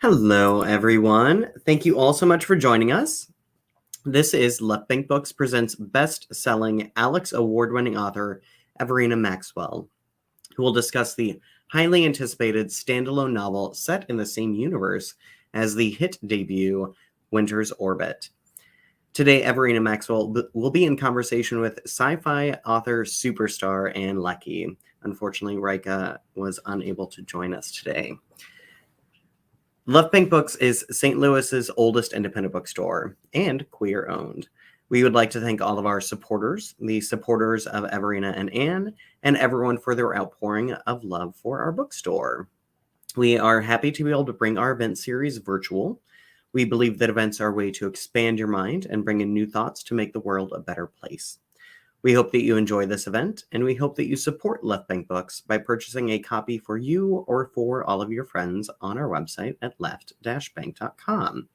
Hello, everyone. Thank you all so much for joining us. This is Left Bank Books presents best-selling Alex Award-winning author Everina Maxwell, who will discuss the highly anticipated standalone novel set in the same universe as the hit debut Winter's Orbit. Today, Everina Maxwell will be in conversation with sci-fi author superstar and Leckie. Unfortunately, Rika was unable to join us today. Left Bank Books is St. Louis's oldest independent bookstore and queer-owned. We would like to thank all of our supporters, the supporters of Everina and Anne, and everyone for their outpouring of love for our bookstore. We are happy to be able to bring our event series virtual. We believe that events are a way to expand your mind and bring in new thoughts to make the world a better place. We hope that you enjoy this event, and we hope that you support Left Bank Books by purchasing a copy for you or for all of your friends on our website at left-bank.com.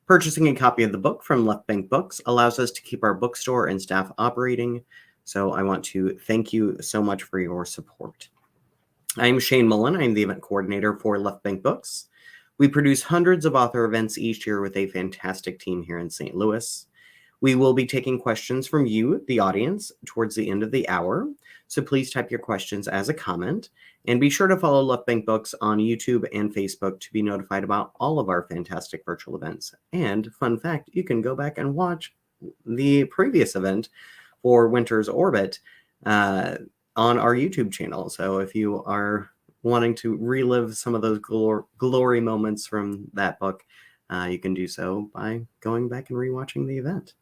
Purchasing a copy of the book from Left Bank Books allows us to keep our bookstore and staff operating, so I want to thank you so much for your support. I'm Shane Mullen. I'm the event coordinator for Left Bank Books. We produce hundreds of author events each year with a fantastic team here in St. Louis. We will be taking questions from you, the audience, towards the end of the hour. So please type your questions as a comment. And be sure to follow Left Bank Books on YouTube and Facebook to be notified about all of our fantastic virtual events. And fun fact, you can go back and watch the previous event for Winter's Orbit on our YouTube channel. So if you are wanting to relive some of those glory moments from that book, you can do so by going back and rewatching the event.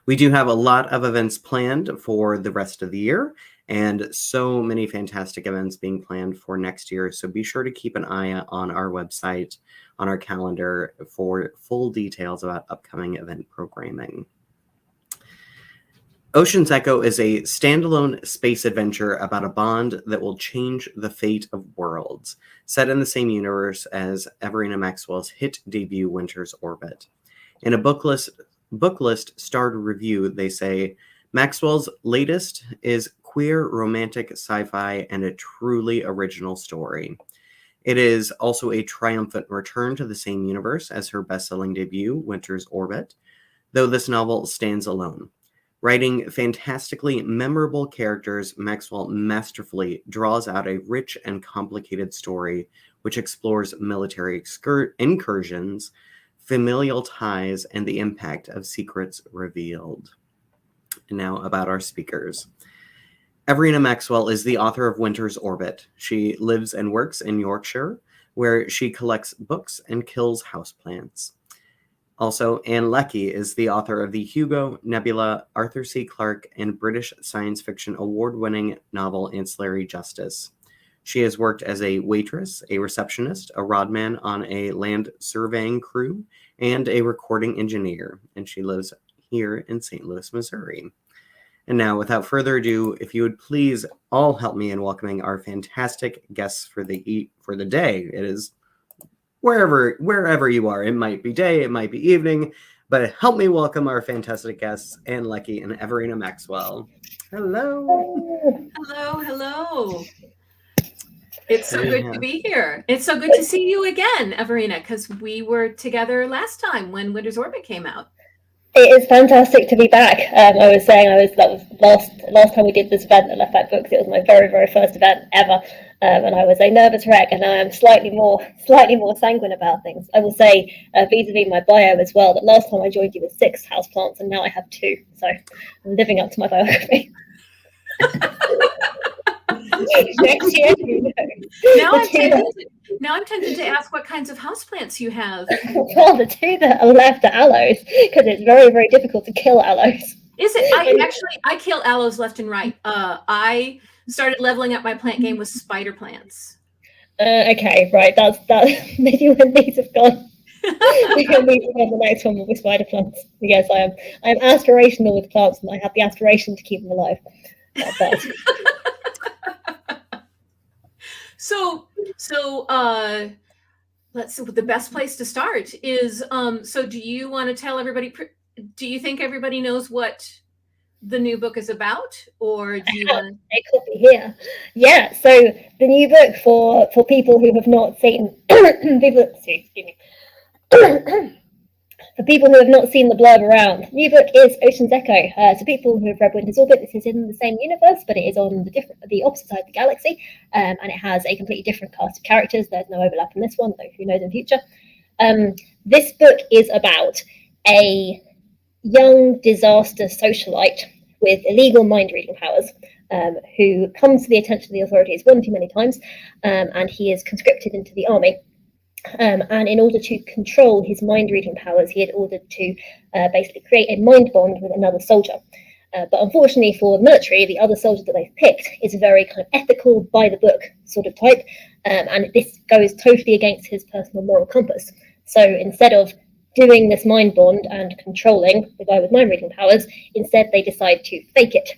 We do have a lot of events planned for the rest of the year and so many fantastic events being planned for next year. So be sure to keep an eye on our website, on our calendar for full details about upcoming event programming. Ocean's Echo is a standalone space adventure about a bond that will change the fate of worlds, set in the same universe as Everina Maxwell's hit debut Winter's Orbit. In a book list starred review, they say, Maxwell's latest is queer, romantic sci-fi and a truly original story. It is also a triumphant return to the same universe as her best-selling debut, Winter's Orbit, though this novel stands alone. Writing fantastically memorable characters, Maxwell masterfully draws out a rich and complicated story which explores military incursions, familial ties, and the impact of secrets revealed. And now about our speakers. Everina Maxwell is the author of Winter's Orbit. She lives and works in Yorkshire, where she collects books and kills houseplants. Also, Anne Leckie is the author of the Hugo, Nebula, Arthur C. Clarke, and British science fiction award-winning novel Ancillary Justice. She has worked as a waitress, a receptionist, a rodman on a land surveying crew, and a recording engineer, and she lives here in St. Louis, Missouri. And now, without further ado, if you would please all help me in welcoming our fantastic guests for the day. It is wherever you are. It might be day, it might be evening, but help me welcome our fantastic guests, Anne Leckie and Everina Maxwell. Hello. Hello. It's so good to be here. It's so good to see you again, Everina, because we were together last time when Winter's Orbit came out. It is fantastic to be back. I was saying that was last time we did this event at Left Bank Books. It was my very, very first event ever, and I was a nervous wreck. And I am slightly more sanguine about things. I will say, vis-a-vis my bio as well, that last time I joined you with 6 houseplants, and now I have 2. So I'm living up to my biography. Next year, now I'm tempted to ask what kinds of houseplants you have. Well, the 2 that are left are aloes, because it's very, very difficult to kill aloes. Is it? I kill aloes left and right. I started leveling up my plant game with spider plants. Okay, right. That's maybe when these have gone. The next one will be spider plants. Yes, I am aspirational with plants, and I have the aspiration to keep them alive. So let's see. The best place to start is so do you want to tell everybody? Do you think everybody knows what the new book is about, or do you want a copy here? Yeah, so the new book for people who have not seen excuse me. For people who have not seen the blurb around, the new book is Ocean's Echo. So people who have read Winter's Orbit, this is in the same universe, but it is on the opposite side of the galaxy, and it has a completely different cast of characters. There's no overlap in this one, though who knows in future. This book is about a young disaster socialite with illegal mind-reading powers, who comes to the attention of the authorities one too many times, and he is conscripted into the army. And in order to control his mind-reading powers, he had ordered to basically create a mind bond with another soldier. But unfortunately for the military, the other soldier that they've picked is a very kind of ethical, by-the-book sort of type, and this goes totally against his personal moral compass. So instead of doing this mind bond and controlling the guy with mind-reading powers, instead they decide to fake it.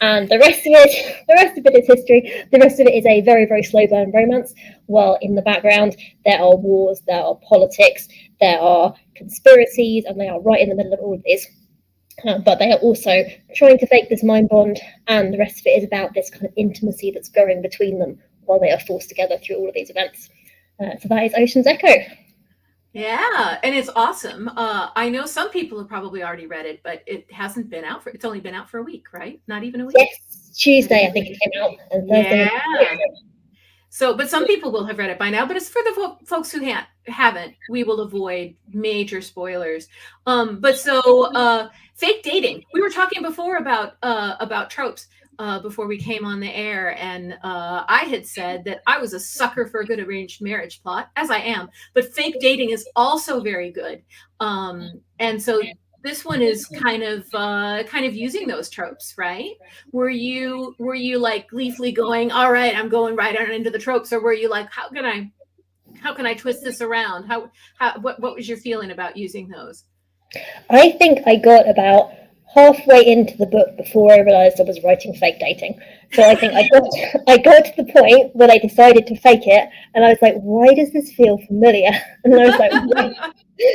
And the rest of it is history. The rest of it is a very, very slow burn romance, while in the background there are wars, there are politics, there are conspiracies, and they are right in the middle of all of these. But they are also trying to fake this mind bond, and the rest of it is about this kind of intimacy that's growing between them while they are forced together through all of these events. So that is Ocean's Echo. Yeah, and it's awesome. I know some people have probably already read it, but it hasn't been out it's only been out for a week, right? Not even a week. Yes, Tuesday I think it came out, and Thursday. Yeah. So, but some people will have read it by now. But it's for the folks who haven't. We will avoid major spoilers. But so fake dating. We were talking before about tropes. Before we came on the air, and I had said that I was a sucker for a good arranged marriage plot, as I am, but fake dating is also very good. And so this one is kind of using those tropes, right? Were you like gleefully going, all right, I'm going right on into the tropes, or were you like, how can I twist this around? What was your feeling about using those? I think I got about halfway into the book before I realised I was writing fake dating. So I think I got to the point where I decided to fake it, and I was like, why does this feel familiar? And I was like,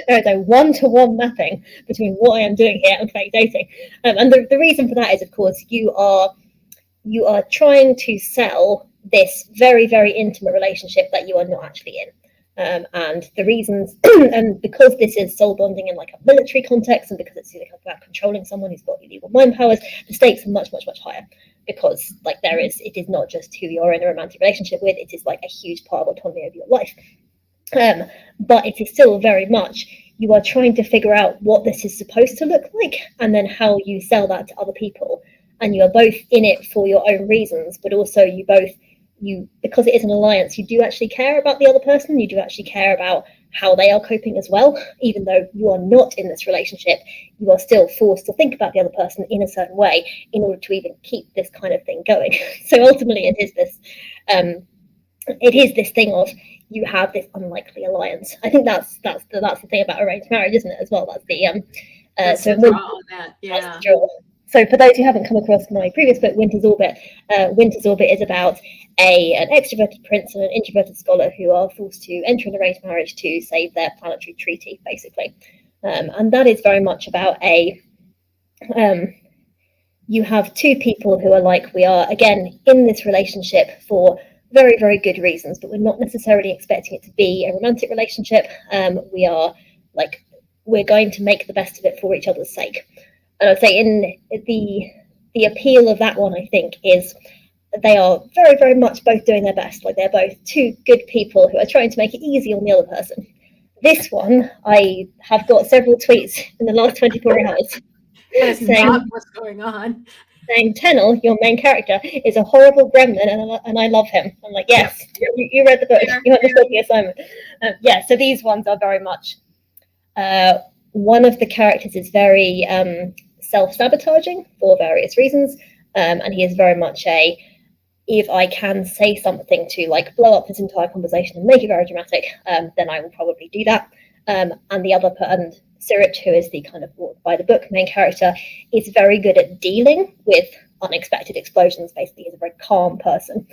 there is a one-to-one mapping between what I am doing here and fake dating. And the reason for that is, of course, you are trying to sell this very, very intimate relationship that you are not actually in. And the reasons, and because this is soul bonding in like a military context, and because it's about controlling someone who's got illegal mind powers, the stakes are much, much, much higher. Because like it is not just who you're in a romantic relationship with; it is like a huge part of autonomy over your life. But it is still very much you are trying to figure out what this is supposed to look like, and then how you sell that to other people. And you are both in it for your own reasons, but also because it is an alliance, you do actually care about the other person. You do actually care about how they are coping as well. Even though you are not in this relationship, you are still forced to think about the other person in a certain way in order to even keep this kind of thing going. So ultimately, it is this thing of you have this unlikely alliance. I think that's the thing about arranged marriage, isn't it? As well, that's the draw on that. Yeah. That's the draw. So for those who haven't come across my previous book, Winter's Orbit is about an extroverted prince and an introverted scholar who are forced to enter an arranged marriage to save their planetary treaty, basically. And that is very much about you have two people who are like, we are, again, in this relationship for very, very good reasons, but we're not necessarily expecting it to be a romantic relationship. We're going to make the best of it for each other's sake. And I would say in the appeal of that one, I think, is they are very, very much both doing their best. Like they're both two good people who are trying to make it easy on the other person. This one, I have got several tweets in the last 24 hours. That's not what's going on. Saying, Tennel, your main character, is a horrible gremlin, and I love him. I'm like, yes, you read the book. You understood the assignment. So these ones are very much... one of the characters is very... self-sabotaging for various reasons, and he is very much if I can say something to like blow up this entire conversation and make it very dramatic, then I will probably do that. And the other and Sirit, who is the kind of by the book main character, is very good at dealing with unexpected explosions. Basically, he's a very calm person,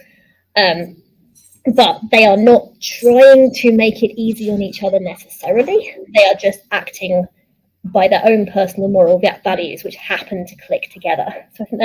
but they are not trying to make it easy on each other necessarily. They are just acting by their own personal moral values, which happen to click together. So I think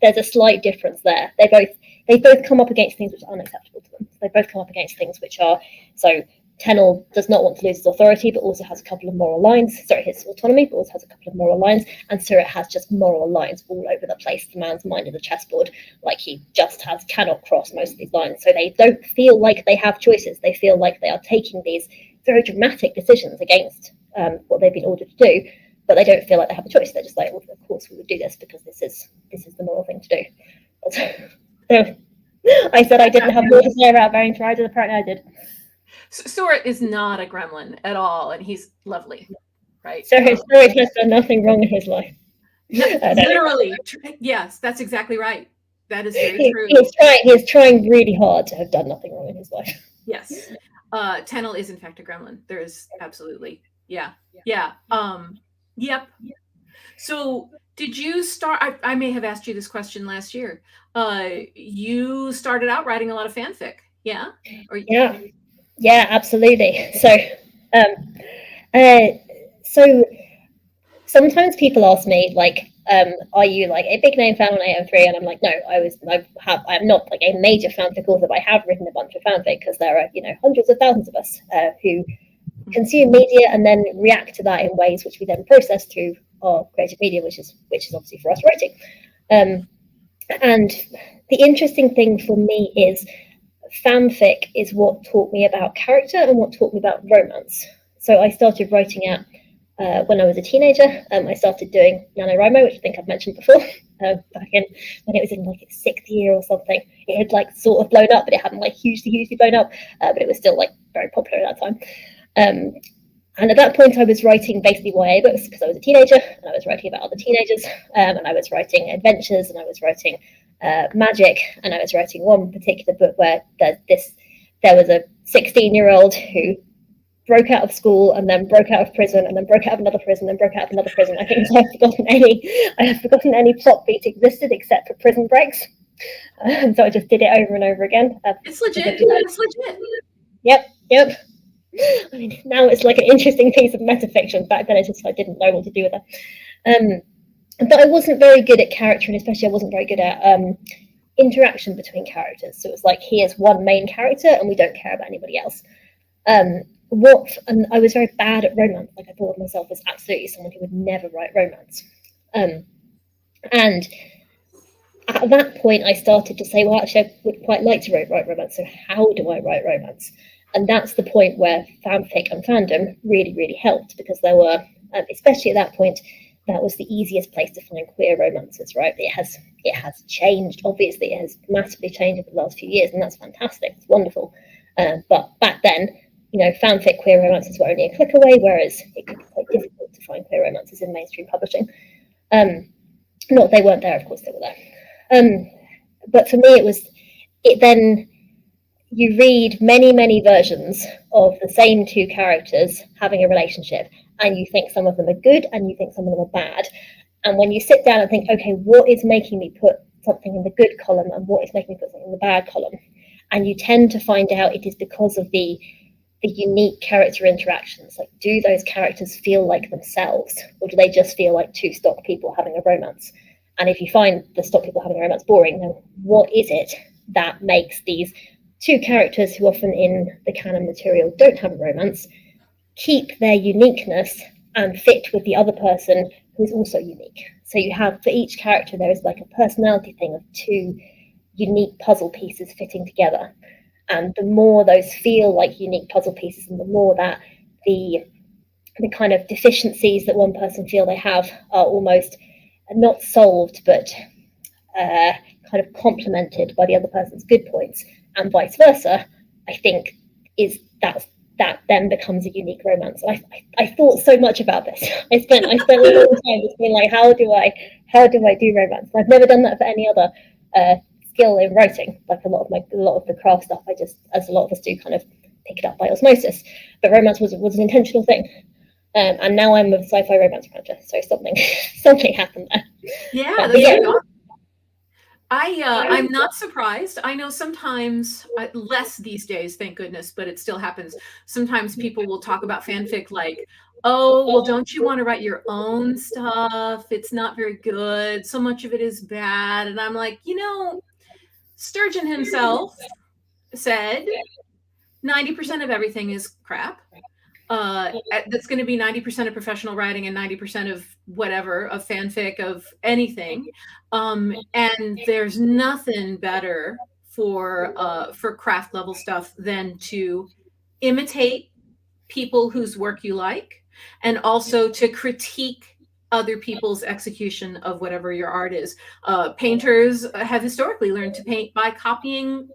there's a slight difference there. They both come up against things which are unacceptable to them. They both come up against things which are so. Tennell does not want to lose his authority, but also has a couple of moral lines. Sorry, his autonomy, but also has a couple of moral lines. And Surratt has just moral lines all over the place. The man's mind is a chessboard. Like, he just cannot cross most of these lines. So they don't feel like they have choices. They feel like they are taking these very dramatic decisions against what they've been ordered to do, but they don't feel like they have a choice. They're just like, well, of course we would do this because this is the moral thing to do. So I said I didn't have more to say about Barrington Riders. Apparently I did. Surratt is not a gremlin at all, and he's lovely, right? Surratt has done nothing wrong in his life. Literally, yes, that's exactly right. That is very true. He's trying really hard to have done nothing wrong in his life. Yes. Tennell is in fact a gremlin. There is absolutely. Yeah. Yep. So did you start, I may have asked you this question last year. You started out writing a lot of fanfic, yeah? Yeah, absolutely. So sometimes people ask me, like, are you like a big name fan on AM3? And I'm like, no, I'm not like a major fanfic author, but I have written a bunch of fanfic because there are, hundreds of thousands of us who consume media and then react to that in ways which we then process through our creative media, which is obviously for us writing. And the interesting thing for me is fanfic is what taught me about character and what taught me about romance. So I started writing out when I was a teenager. I started doing NaNoWriMo, which I think I've mentioned before, back in when it was in like its 6th year or something. It had like sort of blown up, but it hadn't like hugely blown up, but it was still like very popular at that time. And at that point I was writing basically YA books because I was a teenager and I was writing about other teenagers, and I was writing adventures and I was writing magic, and I was writing one particular book where there was a 16-year-old who broke out of school and then broke out of prison and then broke out of another prison and broke out of another prison. I think I have forgotten any plot beat existed except for prison breaks. And so I just did it over and over again. It's legit. It's legit. Yep. I mean, now it's like an interesting piece of metafiction. Back then, I didn't know what to do with it. But I wasn't very good at character, and especially I wasn't very good at interaction between characters. So it was like, here's one main character, and we don't care about anybody else. And I was very bad at romance. Like, I thought of myself as absolutely someone who would never write romance. And at that point, I started to say, well, actually, I would quite like to write romance. So how do I write romance? And that's the point where fanfic and fandom really, really helped, because there were, especially at that point, that was the easiest place to find queer romances, right? It has changed, obviously. It has massively changed over the last few years, and that's fantastic. It's wonderful. But back then, fanfic queer romances were only a click away, whereas it could be quite difficult to find queer romances in mainstream publishing. Not they weren't there, of course they were there. But for me, then you read many, many versions of the same two characters having a relationship, and you think some of them are good and you think some of them are bad. And when you sit down and think, okay, what is making me put something in the good column and what is making me put something in the bad column? And you tend to find out it is because of the unique character interactions. Like, do those characters feel like themselves, or do they just feel like two stock people having a romance? And if you find the stock people having a romance boring, then what is it that makes these two characters, who often in the canon material don't have a romance, keep their uniqueness and fit with the other person who is also unique? So you have, for each character, there is like a personality thing of two unique puzzle pieces fitting together. And the more those feel like unique puzzle pieces, and the more that the kind of deficiencies that one person feel they have are almost not solved, but kind of complemented by the other person's good points, and vice versa, I think that then becomes a unique romance. I thought so much about this. I spent a long time just being like, how do I do romance? I've never done that for any other skill in writing. Like a lot of the craft stuff, I just, as a lot of us do, kind of pick it up by osmosis. But romance was an intentional thing. And now I'm a sci-fi romance writer, so something happened there. Yeah, that's I'm not surprised. I know sometimes, less these days, thank goodness, but it still happens. Sometimes people will talk about fanfic like, oh, well, don't you want to write your own stuff? It's not very good. So much of it is bad. And I'm like, Sturgeon himself said 90% of everything is crap. That's going to be 90% of professional writing and 90% of whatever, of fanfic, of anything. And there's nothing better for craft level stuff than to imitate people whose work you like, and also to critique other people's execution of whatever your art is. Painters have historically learned to paint by copying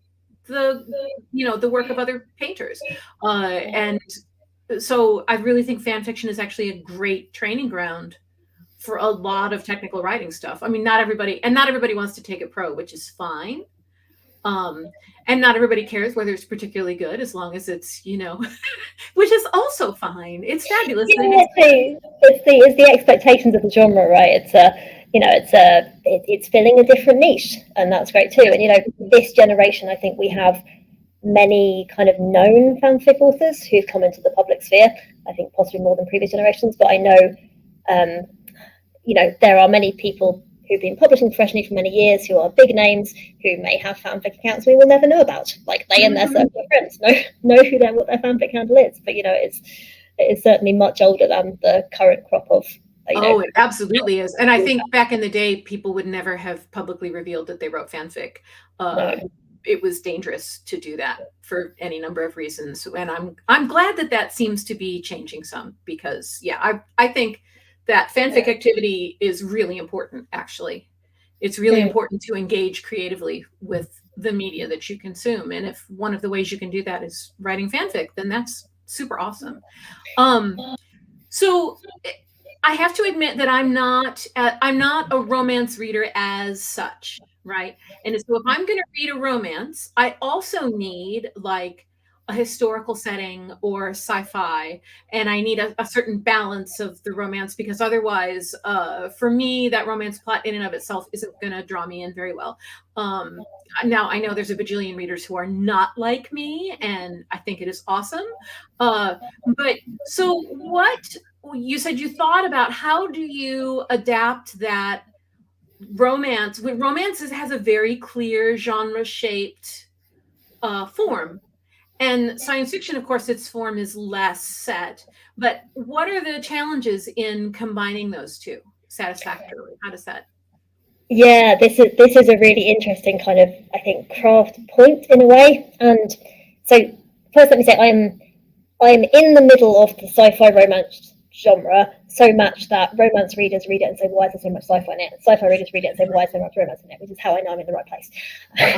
the work of other painters. And so I really think fan fiction is actually a great training ground for a lot of technical writing stuff. I mean, not everybody wants to take it pro, which is fine. And not everybody cares whether it's particularly good, as long as it's, which is also fine. It's fabulous. Yeah, it's the expectations of the genre, right? It's filling a different niche, and that's great too. And this generation, I think we have many kind of known fanfic authors who've come into the public sphere. I think possibly more than previous generations, but I know, there are many people who've been publishing professionally for many years, who are big names, who may have fanfic accounts we will never know about. Like they and their circle of friends know what their fanfic handle is. But it is certainly much older than the current crop of. It absolutely is. And I think back in the day, people would never have publicly revealed that they wrote fanfic. No. It was dangerous to do that for any number of reasons. And I'm glad that seems to be changing some, because I think that fanfic activity is really important, actually. It's really important to engage creatively with the media that you consume. And if one of the ways you can do that is writing fanfic, then that's super awesome. So I have to admit that I'm not a romance reader as such, right? And so if I'm going to read a romance, I also need like a historical setting or sci-fi, and I need a certain balance of the romance, because otherwise, for me, that romance plot in and of itself isn't going to draw me in very well. Now, I know there's a bajillion readers who are not like me, and I think it is awesome. But so what, you said you thought about, how do you adapt that romance? Romance has a very clear genre-shaped form. And science fiction, of course, its form is less set. But what are the challenges in combining those two satisfactorily? How does that? Yeah, this is a really interesting kind of, I think, craft point in a way. And so first, let me say I'm in the middle of the sci-fi romance genre so much that romance readers read it and say, why is there so much sci-fi in it? Sci-fi readers read it and say, why is there so much romance in it? Which is how I know I'm in the right place.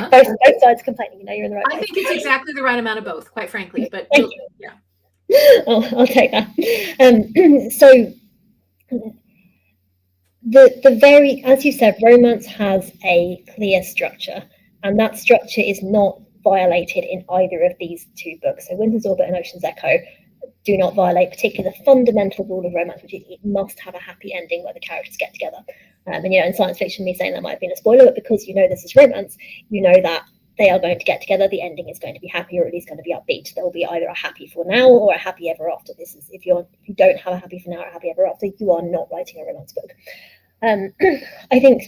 Both sides complaining, you're in the right place. I think it's exactly the right amount of both, quite frankly. But yeah, I'll take that. So the very, as you said, romance has a clear structure, and that structure is not violated in either of these two books. So Winter's Orbit and Ocean's Echo do not violate particularly the fundamental rule of romance, which is it must have a happy ending where the characters get together. And in science fiction, me saying that might have been a spoiler, but because this is romance, that they are going to get together. The ending is going to be happy, or at least going to be upbeat. There will be either a happy for now or a happy ever after. This is if you don't have a happy for now or a happy ever after, you are not writing a romance book. I think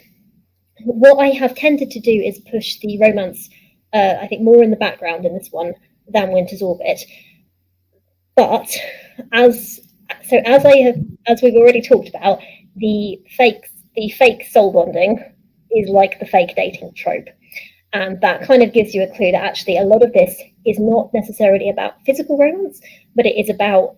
what I have tended to do is push the romance, I think, more in the background in this one than Winter's Orbit. But as we've already talked about, the fake soul bonding is like the fake dating trope. And that kind of gives you a clue that actually a lot of this is not necessarily about physical romance, but it is about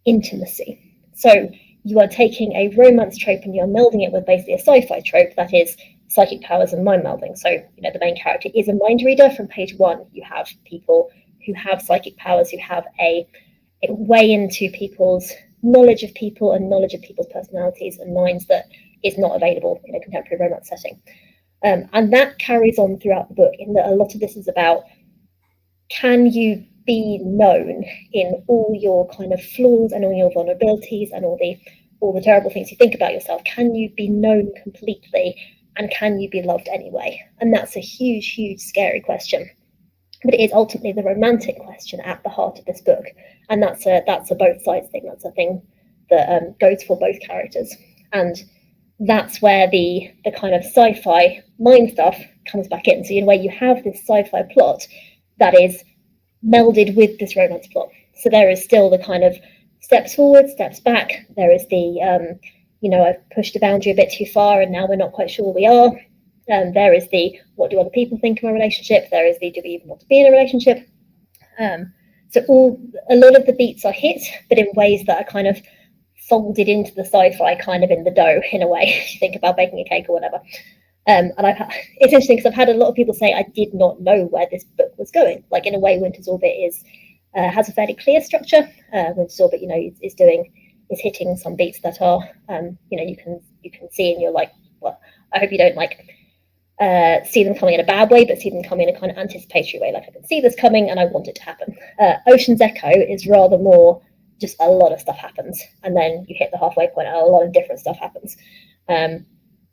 intimacy. So you are taking a romance trope and you're melding it with basically a sci-fi trope, that is psychic powers and mind melding. So, the main character is a mind reader. From page one, you have people who have psychic powers, who have a way into people's knowledge of people and knowledge of people's personalities and minds that is not available in a contemporary romance setting. And that carries on throughout the book, in that a lot of this is about, can you be known in all your kind of flaws and all your vulnerabilities and all the terrible things you think about yourself? Can you be known completely, and can you be loved anyway? And that's a huge, huge, scary question. But it is ultimately the romantic question at the heart of this book, and that's a both sides thing. That's a thing that goes for both characters. And that's where the kind of sci-fi mind stuff comes back in. So in a way, you have this sci-fi plot that is melded with this romance plot. So there is still the kind of steps forward, steps back. There is the, I've pushed the boundary a bit too far and now we're not quite sure we are. There is the, what do other people think of a relationship? There is the, do we even want to be in a relationship? So a lot of the beats are hit, but in ways that are kind of folded into the sci-fi, kind of in the dough, in a way, if you think about baking a cake or whatever. And it's interesting because I've had a lot of people say I did not know where this book was going. Like, in a way, Winter's Orbit has a fairly clear structure. Winter's Orbit, is hitting some beats that are, you can see, and you're like, well, I hope you don't see them coming in a bad way, but see them coming in a kind of anticipatory way. Like, I can see this coming and I want it to happen. Ocean's Echo is rather more just a lot of stuff happens, and then you hit the halfway point and a lot of different stuff happens.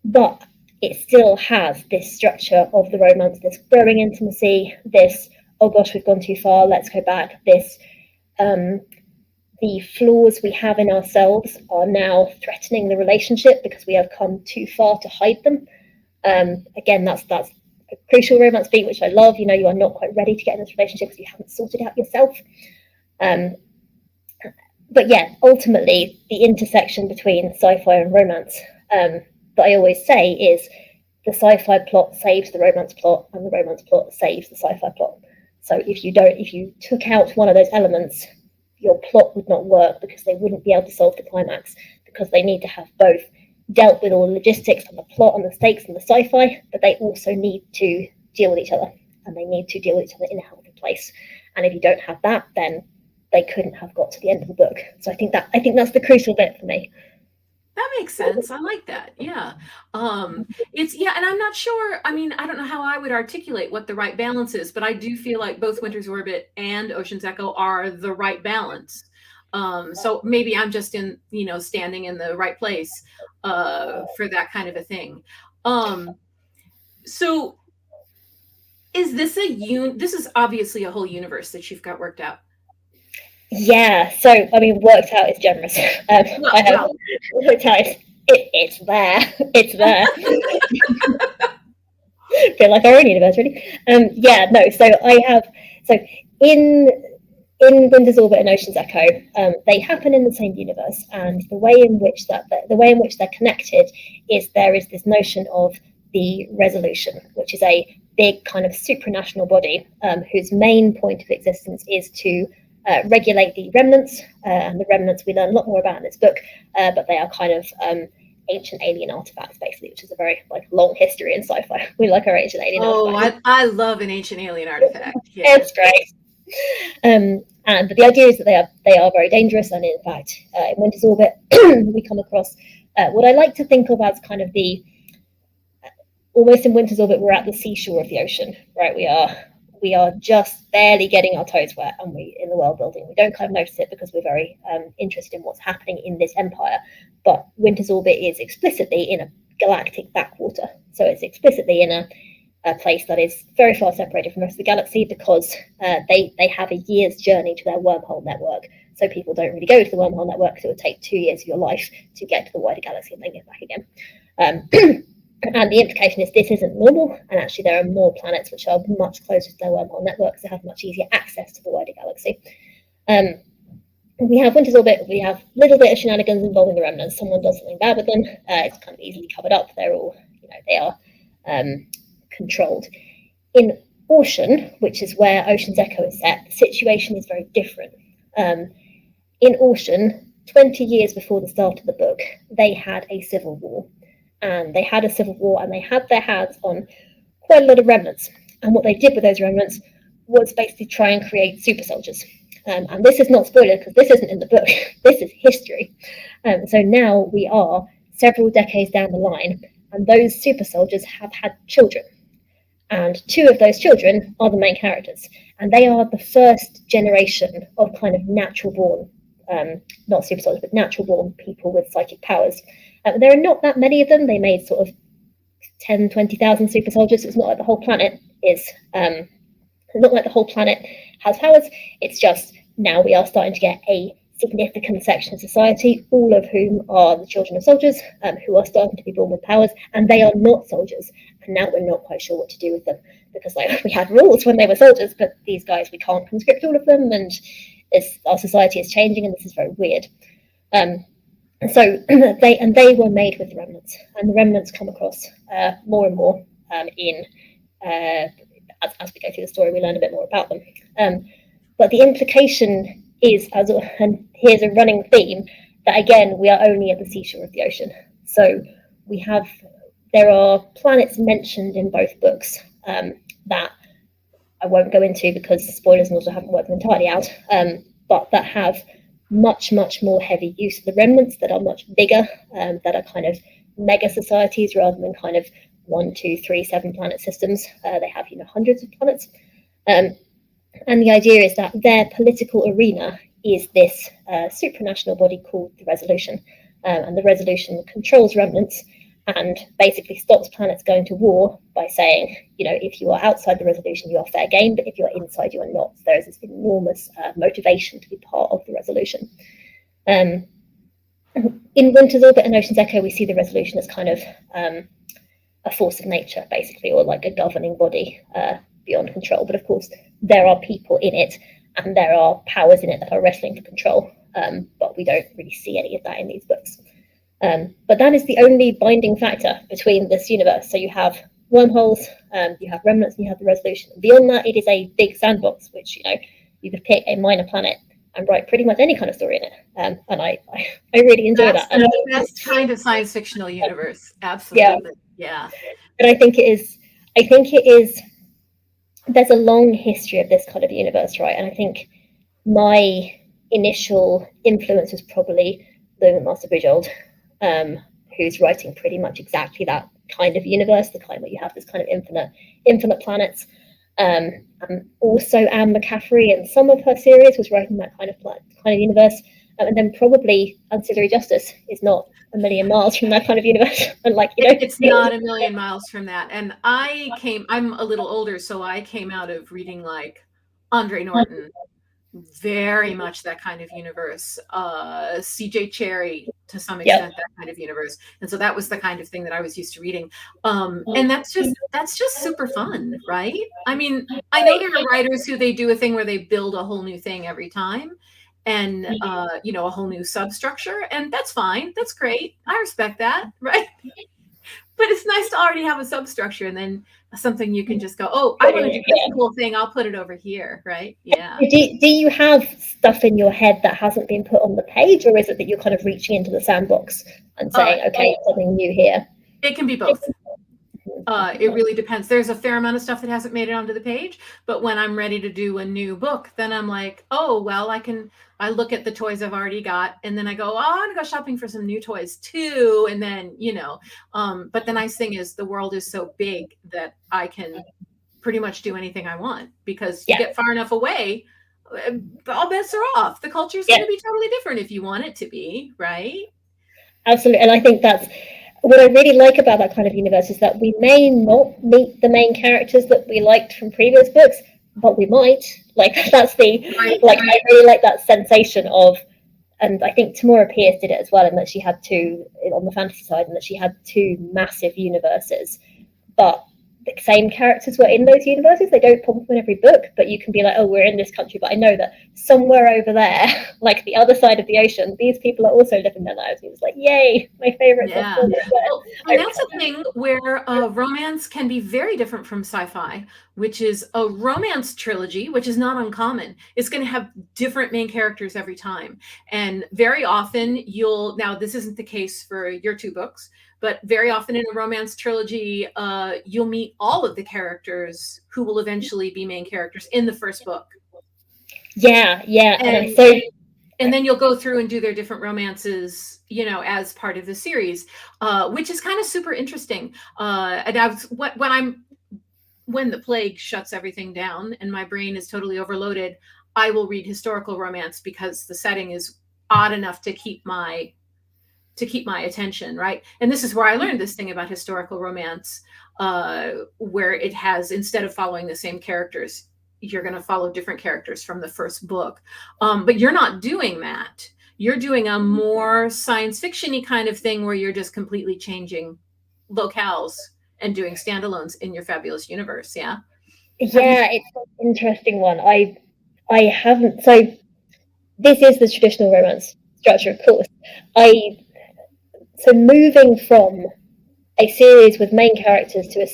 But it still has this structure of the romance, this growing intimacy, this, oh gosh, we've gone too far, let's go back, this, the flaws we have in ourselves are now threatening the relationship because we have come too far to hide them. Again, that's a crucial romance beat, which I love. You are not quite ready to get in this relationship because you haven't sorted out yourself. But yeah, ultimately, the intersection between sci-fi and romance that I always say is the sci-fi plot saves the romance plot, and the romance plot saves the sci-fi plot. So if you took out one of those elements, your plot would not work because they wouldn't be able to solve the climax, because they need to have both dealt with all the logistics and the plot and the stakes and the sci-fi, but they also need to deal with each other, and they need to deal with each other in a healthy place. And if you don't have that, then they couldn't have got to the end of the book. So I think that's the crucial bit for me. That makes sense. I like that. Yeah. And I'm not sure. I mean, I don't know how I would articulate what the right balance is, but I do feel like both Winter's Orbit and Ocean's Echo are the right balance. So maybe I'm just standing in the right place for that kind of a thing. So is this this is obviously a whole universe that you've got worked out. Yeah, so I mean, worked out is generous. Worked out. It's there. It's there. Feel like our own universe, really. So in Winter's Orbit and Ocean's Echo, they happen in the same universe, and the way in which they're connected is there is this notion of the Resolution, which is a big kind of supranational body whose main point of existence is to regulate the remnants, and the remnants we learn a lot more about in this book, but they are kind of ancient alien artifacts, basically, which is a very long history in sci-fi. We like our ancient alien artifacts. I love an ancient alien artifact. Yeah. It's great. But the idea is that they are very dangerous, and in fact, in Winter's Orbit, we come across what I like to think of as kind of almost in Winter's Orbit, we're at the seashore of the ocean, right? We are just barely getting our toes wet, and in the world building, we don't kind of notice it because we're very interested in what's happening in this empire. But Winter's Orbit is explicitly in a galactic backwater, so it's explicitly in a place that is very far separated from the rest of the galaxy, because they have a year's journey to their wormhole network. So people don't really go to the wormhole network because it would take 2 years of your life to get to the wider galaxy and then get back again. And the implication is this isn't normal, and actually there are more planets which are much closer to their wormhole networks that have much easier access to the wider galaxy. We have Winter's Orbit, we have a little bit of shenanigans involving the remnants. Someone does something bad with them, it's kind of easily covered up. They're all, they are controlled. In Ocean, which is where Ocean's Echo is set, the situation is very different. In Ocean, 20 years before the start of the book, they had a civil war. And they had their hands on quite a lot of remnants. And what they did with those remnants was basically try and create super soldiers. And this is not spoiler because this isn't in the book. This is history. So now we are several decades down the line, and those super soldiers have had children. And 2 of those children are the main characters. And they are the first generation of kind of natural born, not super soldiers, but natural born people with psychic powers. There are not that many of them. They made sort of 10, 20,000 super soldiers. It's not like the whole planet has powers. It's just now we are starting to get a significant section of society, all of whom are the children of soldiers, who are starting to be born with powers, and they are not soldiers. And now we're not quite sure what to do with them, because like we had rules when they were soldiers, but these guys, we can't conscript all of them, and our society is changing, and this is very weird. So they were made with the remnants, and the remnants come across more and more in as we go through the story, we learn a bit more about them. But the implication is, and here's a running theme, that again, we are only at the seashore of the ocean. So there are planets mentioned in both books that I won't go into because spoilers and also haven't worked them entirely out, but that have much, much more heavy use of the remnants, that are much bigger, that are kind of mega societies rather than kind of 1, 2, 3, 7 planet systems. They have, hundreds of planets. And the idea is that their political arena is this supranational body called the Resolution. And the Resolution controls remnants and basically stops planets going to war by saying, if you are outside the Resolution, you are fair game, but if you are inside, you are not. So there is this enormous motivation to be part of the Resolution. In Winter's Orbit and Ocean's Echo, we see the Resolution as kind of a force of nature, basically, or like a governing body beyond control. But of course, there are people in it, and there are powers in it that are wrestling for control. But we don't really see any of that in these books. But that is the only binding factor between this universe. So you have wormholes, you have remnants, and you have the Resolution. Beyond that, it is a big sandbox, which you could pick a minor planet and write pretty much any kind of story in it. And I really enjoy that. And the best kind of science fictional universe. Absolutely. Yeah. But I think it is, there's a long history of this kind of universe, right? And I think my initial influence was probably Lewin Master Bridgold, who's writing pretty much exactly that kind of universe, the kind where you have this kind of infinite planets. And also Anne McCaffrey in some of her series was writing that kind of universe. And then probably Ancillary Justice is not a million miles from that kind of universe. And it's not a million miles from that. And I'm a little older, so I came out of reading like Andre Norton, very much that kind of universe. CJ Cherry, to some extent, that kind of universe. And so that was the kind of thing that I was used to reading. And that's just super fun, right? I mean, I know there are writers who they do a thing where they build a whole new thing every time, and a whole new substructure, and that's fine. That's great. I respect that, right? But it's nice to already have a substructure, and then something you can just go, oh, I want to do this cool thing. I'll put it over here, right? Yeah. Do you have stuff in your head that hasn't been put on the page, or is it that you're kind of reaching into the sandbox and saying, okay, something new here? It can be both. It really depends. There's a fair amount of stuff that hasn't made it onto the page, but when I'm ready to do a new book, then I'm like, oh, well, I look at the toys I've already got, and then I go, oh, I want to go shopping for some new toys too. And then, but the nice thing is the world is so big that I can pretty much do anything I want, because you get far enough away, all bets are off. The culture is going to be totally different if you want it to be, right? Absolutely. And I think that's what I really like about that kind of universe, is that we may not meet the main characters that we liked from previous books, but we might. That's the I really like that sensation of, and I think Tamora Pierce did it as well, in that she had two on the fantasy side, and that she had two massive universes, but the same characters were in those universes. They don't pop up in every book, but you can be like, oh, we're in this country, but I know that somewhere over there, like the other side of the ocean, these people are also living their lives. It was like, yay, my favorite. Yeah. Well, and that's a thing where romance can be very different from sci-fi, which is a romance trilogy, which is not uncommon. It's going to have different main characters every time. And very often now this isn't the case for your two books, but very often in a romance trilogy, you'll meet all of the characters who will eventually be main characters in the first book. Yeah. And then you'll go through and do their different romances, as part of the series, which is kind of super interesting. And when the plague shuts everything down and my brain is totally overloaded, I will read historical romance, because the setting is odd enough to keep my attention, right? And this is where I learned this thing about historical romance, where it has, instead of following the same characters, you're going to follow different characters from the first book. But you're not doing that. You're doing a more science fiction-y kind of thing where you're just completely changing locales and doing standalones in your fabulous universe. Yeah. Yeah, it's an interesting one. I haven't. So this is the traditional romance structure, of course. So moving from a series with main characters to a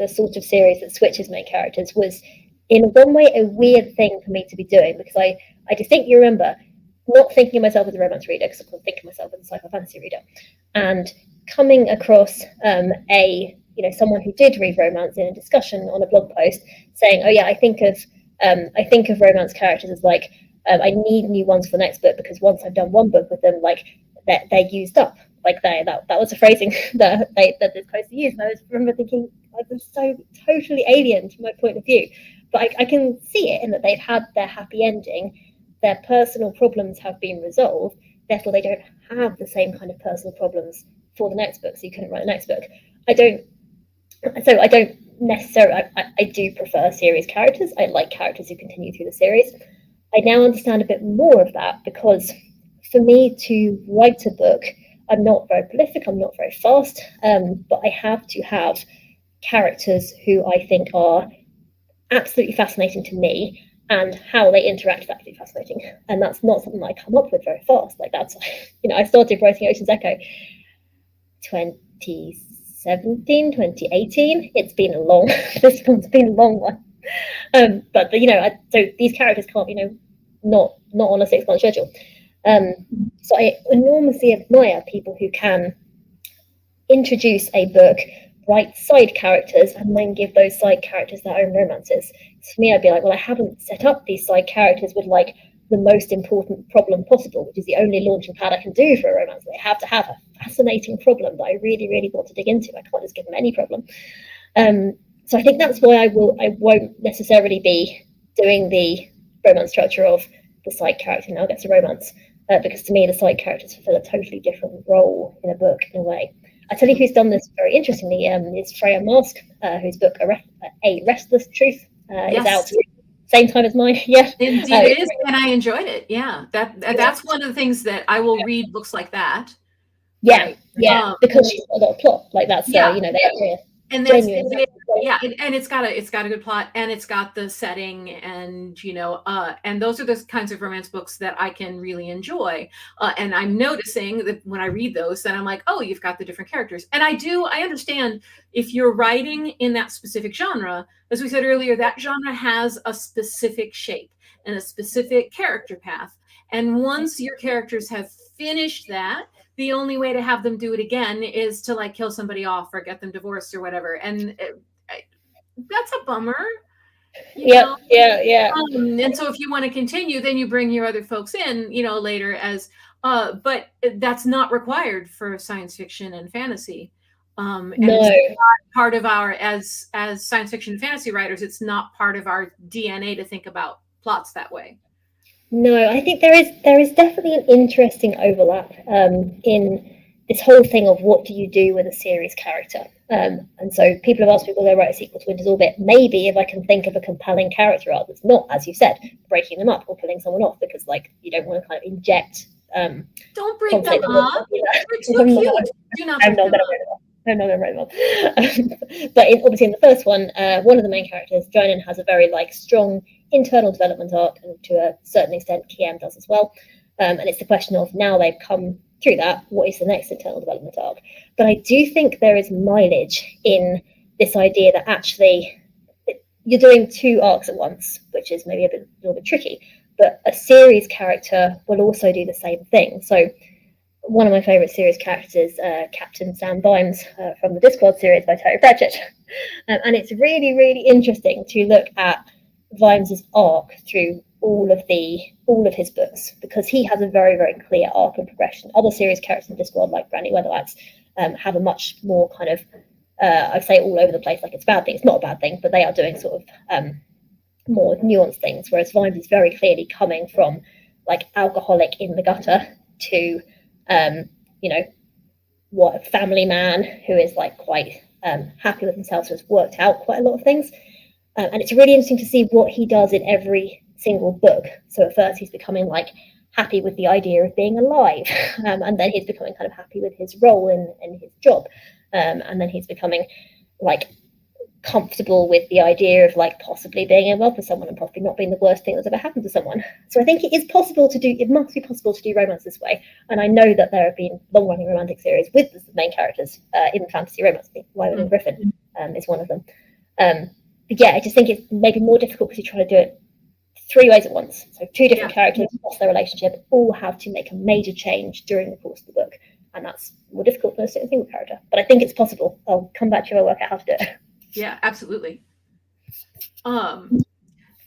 sort of series that switches main characters was, in one way, a weird thing for me to be doing, because I distinctly remember not thinking of myself as a romance reader, because I couldn't think of myself as a sci-fi fantasy reader, and coming across someone who did read romance in a discussion on a blog post saying, "Oh yeah, I think of romance characters as like I need new ones for the next book, because once I've done one book with them, like they're used up." Like that was a phrasing that this post used, and I remember thinking, I was so totally alien to my point of view. But I can see it in that they've had their happy ending, their personal problems have been resolved, therefore they don't have the same kind of personal problems for the next book, so you couldn't write the next book. I don't necessarily, I do prefer series characters. I like characters who continue through the series. I now understand a bit more of that, because for me to write a book, I'm not very prolific, I'm not very fast, but I have to have characters who I think are absolutely fascinating to me, and how they interact is absolutely fascinating. And that's not something I come up with very fast. Like that's, I started writing Ocean's Echo 2017, 2018. It's been a long, this one's been a long one. But so these characters can't, not on a 6-month schedule. So I enormously admire people who can introduce a book, write side characters, and then give those side characters their own romances. So for me, I'd be like, well, I haven't set up these side characters with like the most important problem possible, which is the only launching pad I can do for a romance. They have to have a fascinating problem that I really, really want to dig into. I can't just give them any problem. So I think that's why I won't necessarily be doing the romance structure of the side character now gets a romance, because to me the side characters fulfill a totally different role in a book in a way. I tell you who's done this very interestingly is Freya Mask, whose book A Restless Truth is out same time as mine. Yeah, indeed it is, and I enjoyed it. Yeah, that's one of the things that I will read books like that. Yeah, right. Yeah, because she's got a lot of plot. Like that's yeah. And that's and it's got a good plot, and it's got the setting, and and those are the kinds of romance books that I can really enjoy, and I'm noticing that when I read those, then I'm like, oh, you've got the different characters. And I understand if you're writing in that specific genre, as we said earlier, that genre has a specific shape and a specific character path, and once your characters have finished that, the only way to have them do it again is to like kill somebody off or get them divorced or whatever. And that's a bummer. Yeah. And so if you want to continue, then you bring your other folks in, later as, but that's not required for science fiction and fantasy. And it's not part of our, as science fiction and fantasy writers, it's not part of our DNA to think about plots that way. No, I think there is definitely an interesting overlap in this whole thing of what do you do with a series character. And so people have asked me, will they write a sequel to Winter's Orbit? Maybe if I can think of a compelling character arc that's not, as you said, breaking them up or killing someone off, because like you don't want to kind of inject. Don't break them up. They're too cute. Do not break them up. I'm not going to write them up. But obviously in the first one, one of the main characters, Jonan, has a very strong internal development arc, and to a certain extent Kiam does as well. And it's the question of, now they've come through that, what is the next internal development arc? But I do think there is mileage in this idea that actually you're doing 2 arcs at once, which is maybe a little bit tricky, but a series character will also do the same thing. So one of my favourite series characters is Captain Sam Vimes from the Discord series by Terry Pratchett. And it's really, really interesting to look at Vimes's arc through all of his books, because he has a very, very clear arc and progression. Other series characters in Discord, like Brandy Weatherlax, have a much more kind of, I'd say all over the place, like it's a bad thing. It's not a bad thing, but they are doing sort of more nuanced things, whereas Vimes is very clearly coming from like alcoholic in the gutter to what a family man who is like quite happy with himself, so has worked out quite a lot of things. And it's really interesting to see what he does in every single book. So at first he's becoming like happy with the idea of being alive, and then he's becoming kind of happy with his role in his job, and then he's becoming like comfortable with the idea of like possibly being in love with someone and possibly not being the worst thing that's ever happened to someone. So I think it must be possible to do romance this way. And I know that there have been long-running romantic series with the main characters in fantasy romance. I think Wyman and Griffin is one of them. But yeah, I just think it's maybe more difficult because you try to do it 3 ways at once. So 2 different characters, plus their relationship, all have to make a major change during the course of the book. And that's more difficult than a single character. But I think it's possible. I'll come back to you and work out how to do it. Yeah, absolutely.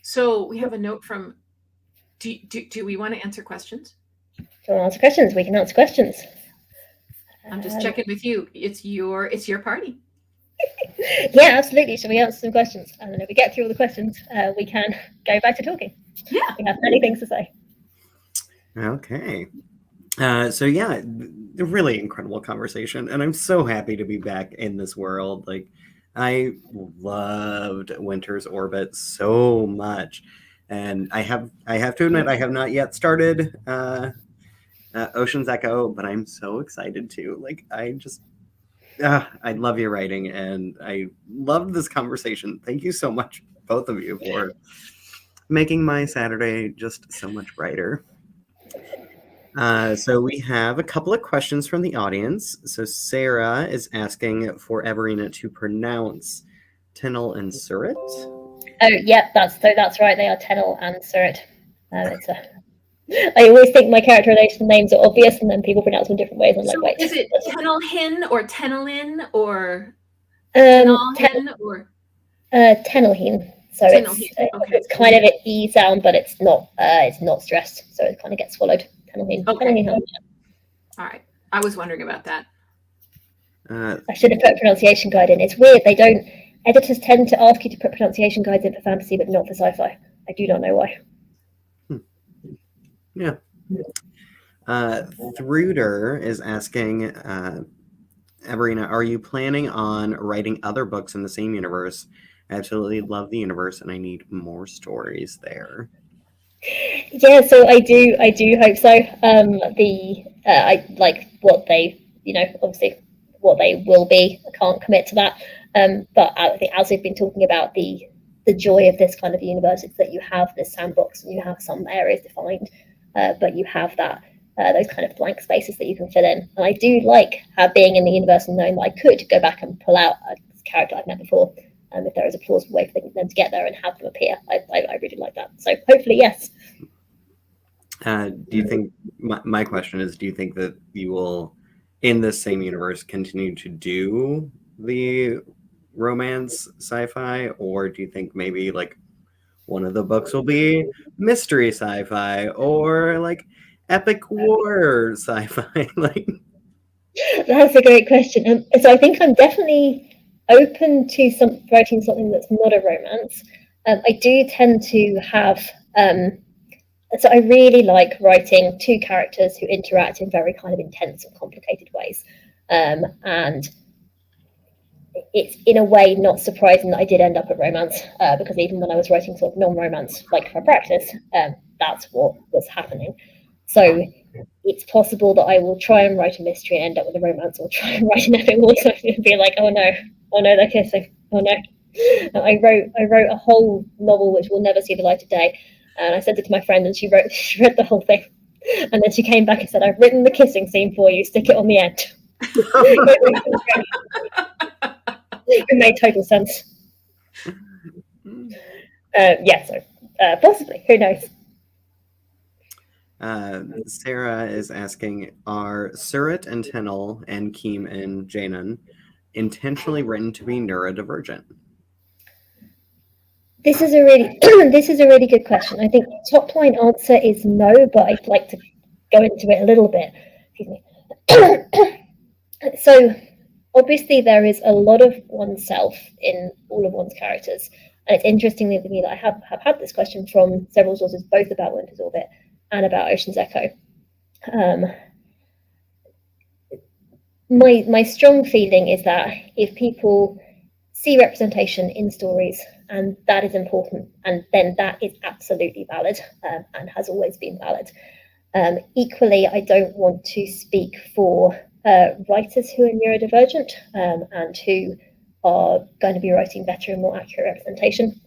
So we have a note from, do we want to answer questions? Do you want to answer questions? We can answer questions. I'm just checking with you. It's your party. Yeah, absolutely. Shall we answer some questions? And then if we get through all the questions, we can go back to talking. Yeah. We have many things to say. Okay. So yeah, really incredible conversation. And I'm so happy to be back in this world. Like, I loved Winter's Orbit so much. And I have to admit, I have not yet started Ocean's Echo, but I'm so excited to. Like, I love your writing, and I loved this conversation. Thank you so much, both of you, for making my Saturday just so much brighter. So we have a couple of questions from the audience. So Sarah is asking for Everina to pronounce Tennel and Surrett. Oh, yep, that's right. They are Tennel and Surrett. I always think my characterization names are obvious, and then people pronounce them different ways. I'm like, wait. Is it Tennelhin or Tennelin or Tennelhin or Tennelhin? So it's kind of an E sound, but it's not stressed, so it kind of gets swallowed. Tennelhin. Okay. Tennelhin. All right. I was wondering about that. I should have put a pronunciation guide in. It's weird. Editors tend to ask you to put pronunciation guides in for fantasy, but not for sci-fi. I do not know why. Yeah. Thruder is asking, Everina, are you planning on writing other books in the same universe? I absolutely love the universe, and I need more stories there. Yeah, so I do hope so. I like what they, obviously what they will be. I can't commit to that. But I think, as we've been talking about, the joy of this kind of universe is that you have this sandbox and you have some areas defined, but you have that those kind of blank spaces that you can fill in. And I do like being in the universe and knowing that I could go back and pull out a character I've met before. If there is a plausible way for them to get there and have them appear, I really like that. So hopefully, yes. Do you think, my question is, do you think that you will, in this same universe, continue to do the romance sci-fi, or do you think maybe like one of the books will be mystery sci-fi or like epic war sci-fi? Like, that's a great question. So I think I'm definitely open to writing something that's not a romance. I do tend to have so I really like writing 2 characters who interact in very kind of intense and complicated ways, and it's in a way not surprising that I did end up at romance, because even when I was writing sort of non-romance like for practice, that's what was happening. So it's possible that I will try and write a mystery and end up with a romance, or try and write an epic war and be like, oh no, they're kissing. Oh no. I wrote a whole novel which will never see the light of day, and I sent it to my friend, and she read the whole thing, and then she came back and said, I've written the kissing scene for you, stick it on the end. It made total sense. Possibly, who knows. Sarah is asking, are Surrett and Tennel and Keem and Janan intentionally written to be neurodivergent? This is a really good question. I think the top line answer is no, but I'd like to go into it a little bit. Excuse me. So obviously there is a lot of oneself in all of one's characters, and it's interesting to me that I have had this question from several sources, both about Winter's Orbit and about Ocean's Echo. My strong feeling is that if people see representation in stories and that is important, and then that is absolutely valid, and has always been valid. Equally, I don't want to speak for writers who are neurodivergent, and who are going to be writing better and more accurate representation.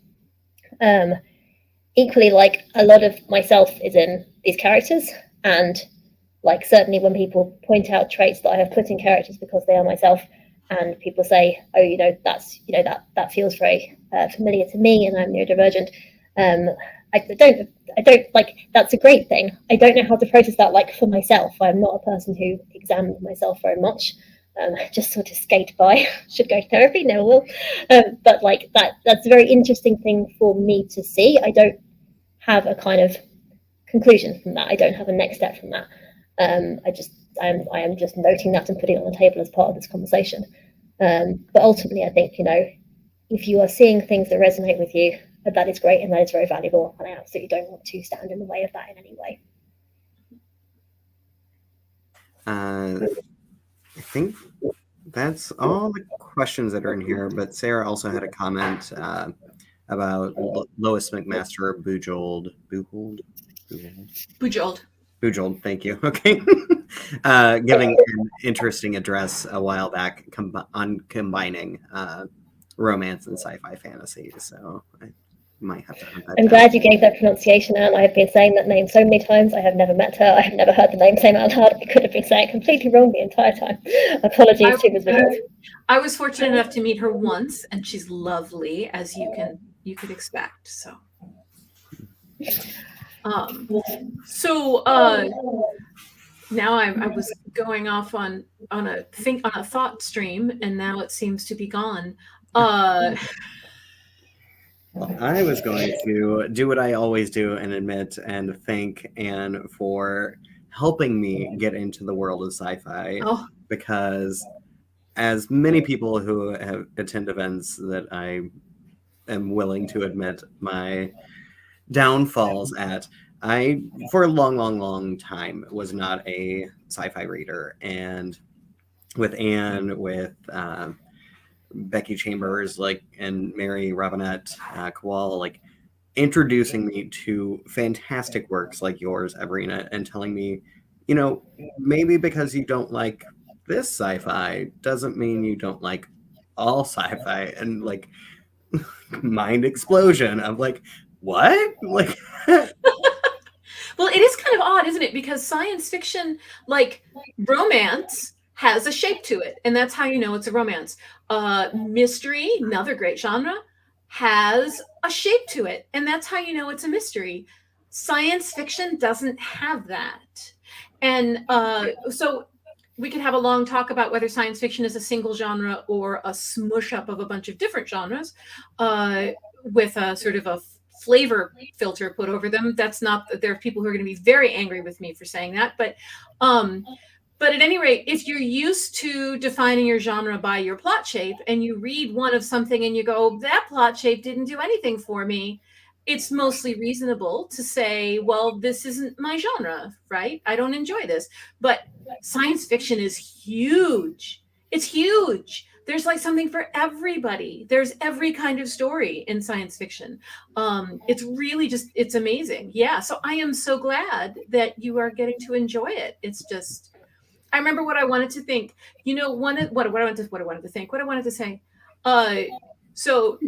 Equally, like, a lot of myself is in these characters, and like, certainly when people point out traits that I have put in characters because they are myself, and people say, oh, you know, that's, you know, that feels very familiar to me, and I'm neurodivergent. I don't like, that's a great thing. I don't know how to process that, like, for myself. I'm not a person who examines myself very much. I just sort of skate by. Should go to therapy, never will. But like, that's a very interesting thing for me to see. I don't have a kind of conclusion from that. I don't have a next step from that. I am just noting that and putting it on the table as part of this conversation. But ultimately, I think, you know, if you are seeing things that resonate with you, that is great, and that is very valuable, and I absolutely don't want to stand in the way of that in any way. I think that's all the questions that are in here, but Sarah also had a comment about Lois McMaster Bujoled, thank you. Okay. Giving an interesting address a while back on combining romance and sci-fi fantasy. So I might have to hunt that I'm down. glad you gave that pronunciation, Anne. I have been saying that name so many times. I have never met her. I have never heard the name say out loud. I could have been saying it completely wrong the entire time. Apologies to Ms. Bujoled. I was fortunate enough to meet her once, and she's lovely, as you could expect. So. Now I was going off on a thought stream, and now it seems to be gone. I was going to do what I always do and admit and thank Anne for helping me get into the world of sci-fi, because as many people who have attend events that I am willing to admit my downfalls at, I, for a long time, was not a sci-fi reader. And with Anne, with Becky Chambers, like, and Mary Robinette Kowal, like, introducing me to fantastic works like yours, Everina, and telling me, you know, maybe because you don't like this sci-fi doesn't mean you don't like all sci-fi. And like, mind explosion of like, what? Like, well, it is kind of odd, isn't it? Because science fiction, like romance, has a shape to it, and that's how you know it's a romance. Mystery, another great genre, has a shape to it, and that's how you know it's a mystery. Science fiction doesn't have that. And so we could have a long talk about whether science fiction is a single genre or a smush up of a bunch of different genres, with a sort of a flavor filter put over them. That's not, there are people who are going to be very angry with me for saying that, but at any rate, if you're used to defining your genre by your plot shape, and you read one of something and you go, that plot shape didn't do anything for me, it's mostly reasonable to say, well, this isn't my genre, right? I don't enjoy this. But science fiction is huge. It's huge. There's like something for everybody. There's every kind of story in science fiction. It's really just, it's amazing. Yeah. So I am so glad that you are getting to enjoy it. It's just, I remember what I wanted to think. You know, what I wanted to say. So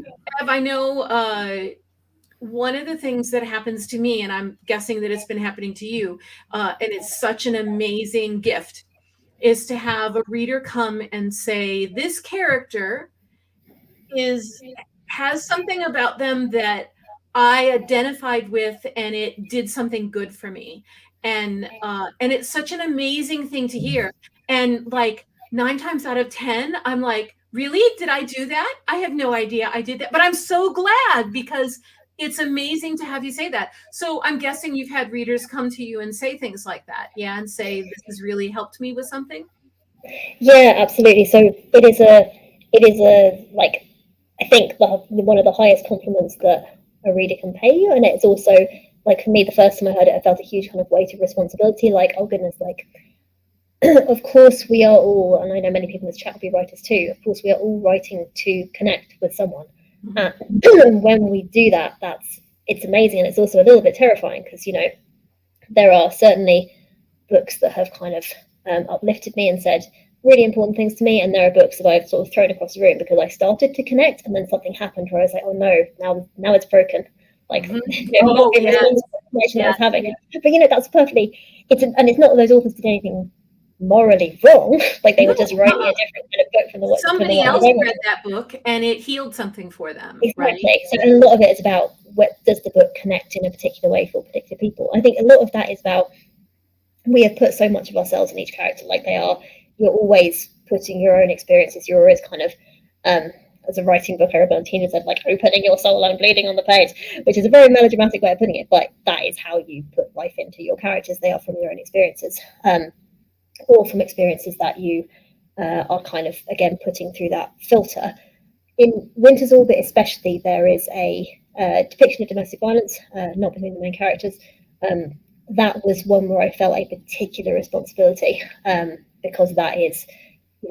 Ev, I know one of the things that happens to me, and I'm guessing that it's been happening to you, and it's such an amazing gift, is to have a reader come and say, this character has something about them that I identified with, and it did something good for me. And it's such an amazing thing to hear. And like 9 times out of 10, I'm like, really? Did I do that? I have no idea I did that. But I'm so glad, because it's amazing to have you say that. So I'm guessing you've had readers come to you and say things like that. Yeah. And say, this has really helped me with something. Yeah, absolutely. So it is a like, I think one of the highest compliments that a reader can pay you. And it's also, like, for me, the first time I heard it, I felt a huge kind of weight of responsibility. Like, oh goodness, like, of course we are all, and I know many people in this chat will be writers too, of course we are all writing to connect with someone. When we do that, it's amazing, and it's also a little bit terrifying because there are certainly books that have kind of uplifted me and said really important things to me, and there are books that I've sort of thrown across the room because I started to connect, and then something happened where I was like, oh no, now it's broken. Like, Oh, information I was having, but that's perfectly. It's not that those authors did anything morally wrong. Like they were just writing a different kind of book from the what somebody from the else what read that book and it healed something for them. Exactly. Right? So a lot of it is about what does the book connect in a particular way for particular people. I think a lot of that is about we have put so much of ourselves in each character. Like you're always putting your own experiences. You're always kind of as a writing book, Arabella Tina said, like opening your soul and bleeding on the page, which is a very melodramatic way of putting it, but that is how you put life into your characters. They are from your own experiences, or from experiences that you are kind of, again, putting through that filter. In Winter's Orbit especially, there is a depiction of domestic violence, not between the main characters. That was one where I felt a particular responsibility, because that is,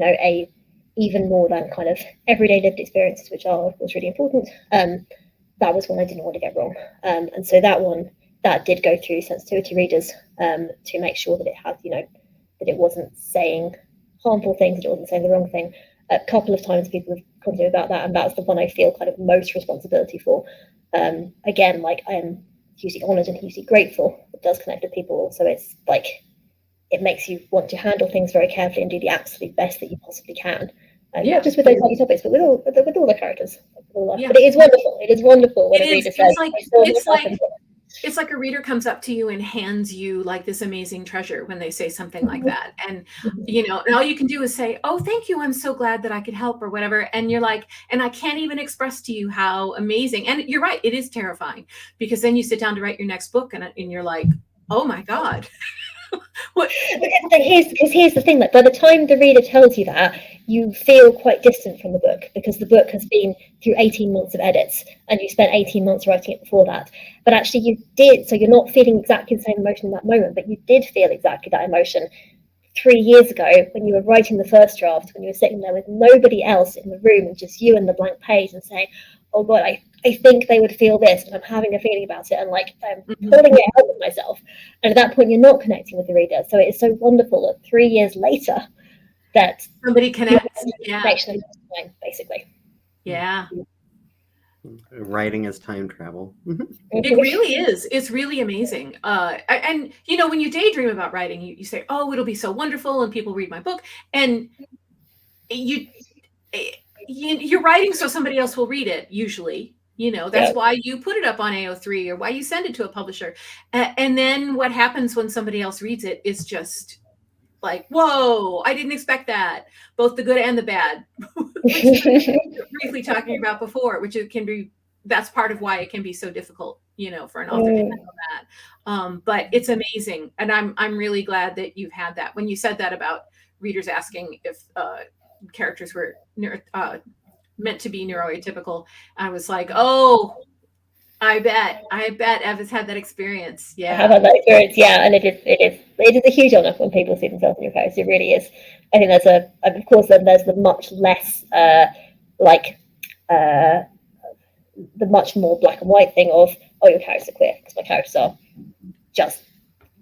a even more than kind of everyday lived experiences, which was really important. That was one I didn't want to get wrong. And so that did go through sensitivity readers to make sure that it had, that it wasn't saying harmful things, that it wasn't saying the wrong thing. A couple of times people have come to me about that, and that's the one I feel kind of most responsibility for. Again, like I am hugely honoured and hugely grateful. It does connect with people. So it's like, it makes you want to handle things very carefully and do the absolute best that you possibly can. Not just with those heavy topics, but with all the characters. But it is wonderful. It is wonderful when a reader says, it's like a reader comes up to you and hands you like this amazing treasure when they say something like that. And, and all you can do is say, oh, thank you. I'm so glad that I could help or whatever. And you're like, and I can't even express to you how amazing. And you're right. It is terrifying because then you sit down to write your next book and you're like, oh my God. What? Here's the thing, like by the time the reader tells you that, you feel quite distant from the book because the book has been through 18 months of edits and you spent 18 months writing it before that. But actually you did, so you're not feeling exactly the same emotion in that moment, but you did feel exactly that emotion 3 years ago when you were writing the first draft, when you were sitting there with nobody else in the room and just you and the blank page and saying, oh God, I think they would feel this, and I'm having a feeling about it, and like I'm pulling it out of myself. And at that point, you're not connecting with the reader. So it's so wonderful that 3 years later, that somebody connects. Connection time, basically. Yeah. Writing is time travel. It really is. It's really amazing. And when you daydream about writing, you say, oh, it'll be so wonderful, and people read my book, and you're writing so somebody else will read it. Usually, that's why you put it up on AO3 or why you send it to a publisher. And then what happens when somebody else reads it is just like, whoa, I didn't expect that. Both the good and the bad, which we were briefly talking about before, which it can be, that's part of why it can be so difficult, for an author to handle that. But it's amazing. And I'm really glad that you've had that. When you said that about readers asking if characters were meant to be neuroatypical, I was like, oh, I bet Ev has had that experience. Yeah, I have had that experience. Yeah, and it is a huge honor when people see themselves in your characters. It really is. I think of course, then there's the much less the much more black and white thing of, oh, your characters are queer, because my characters are just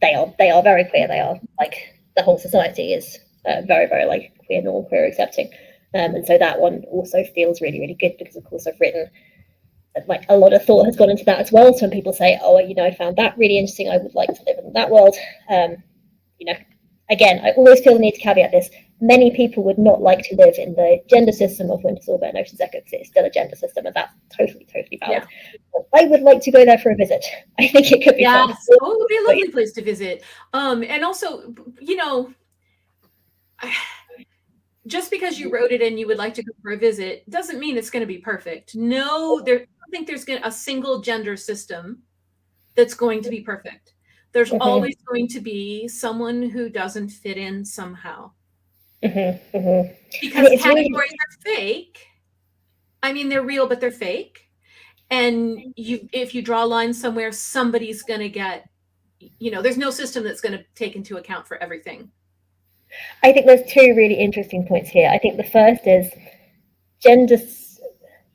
they are very queer. They are like the whole society is very, very like queer, normal, queer accepting. And so that one also feels really, really good because, of course, I've written, like, a lot of thought has gone into that as well. So when people say, oh, I found that really interesting, I would like to live in that world. Again, I always feel the need to caveat this. Many people would not like to live in the gender system of Winter's Orbit and Ocean's Echo because it's still a gender system, and that's totally, totally valid. Yeah. I would like to go there for a visit. I think it could be fun. Oh, it would be a lovely place to visit. And also, just because you wrote it and you would like to go for a visit doesn't mean it's going to be perfect. No, I don't think there's a single gender system that's going to be perfect. There's always going to be someone who doesn't fit in somehow. Because categories are fake. I mean, they're real, but they're fake. And if you draw lines somewhere, somebody's going to get, there's no system that's going to take into account for everything. I think there's two really interesting points here. I think the first is